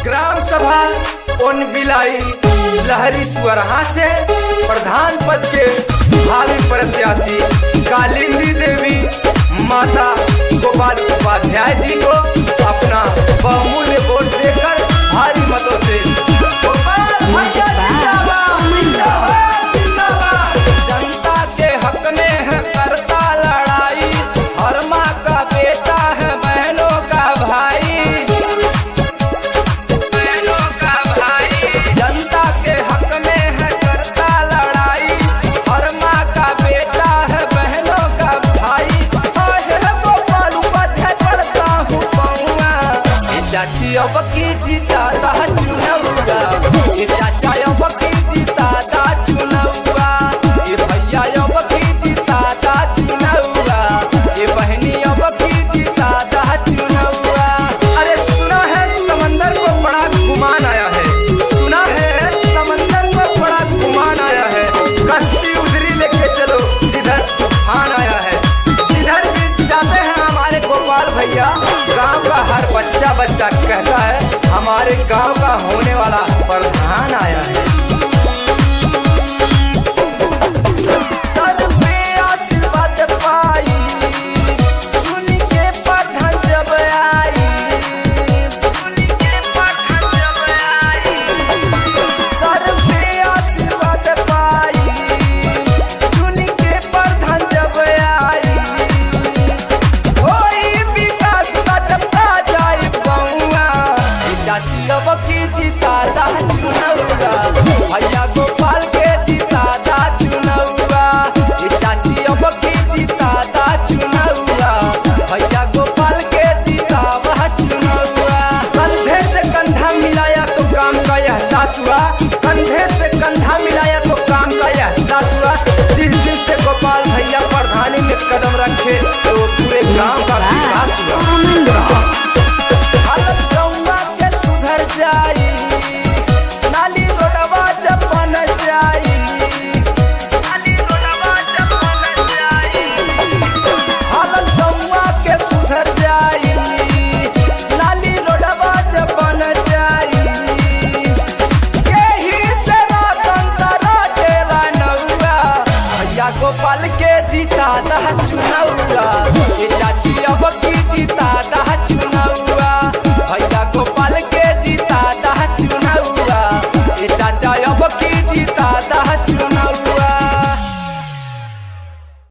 Gram सभा उन बिलाई लहरी सुअरहा से प्रधान पद के भावी प्रत्याशी कालिंदी देवी माता गोपाल उपाध्याय जी को अपना बहुमूल्य वोट देकर भारी मतों से जनता के हक में है करता लड़ाई, हर माँ का बेटा है बहनों का भाई, बहनों का भाई। जनता के हक में है करता लड़ाई, हर माँ का बेटा है बहनों का भाई। गोपाल उपाध्याय पढ़ता हूँ पौआ, चाची अब की जीता था चुनौआ, चाचा अब की जीता था चुनौआ, भैया अब की जीता था चुनौआ, बहनी अब की जीता था चुनौआ। अरे सुना है समंदर को बड़ा घुमान आया है, सुना है समंदर को बड़ा घुमान आया है, कश्ती उधरी लेके चलो जिधर तूफान आया है। जिधर भी जाते हैं हमारे गोपाल भैया, गांव का हर बच्चा बच्चा कहता है हमारे गांव का होने वाला प्रधान आया है। सर पे आशीर्वाद पाई, सुन के प्रधान जब आई, सुन के प्रधान जब आई। सर पे आशीर्वाद पाई, सुन के प्रधान जब आई। होई विकास का चपका जाए बउआ, चाची अब की जीता था चुनौआ, भैया गोपाल के जीता था चुनौआ, चाची अब की जीता था चुनौआ, भैया गोपाल के जीता वह चुनौआ। कंधे से कंधा मिलाया तो काम का एहसास हुआ, कंधे से कंधा मिलाया तो काम का एहसास हुआ। जिस दिन से गोपाल भैया प्रधानी में कदम रखे तो पूरे गांव का विकास हुआ। हालत गौवा के सुधर जाई, नाली रोडवा जब बन जाई, नाली रोडवा जब बन जाई। हालत गौवा के सुधर जाई, नाली रोडवा जब बन जाई। यही तेरा संतरा टेला नौआ, भैया गोपाल के जीता था चुनौआ, चाची अब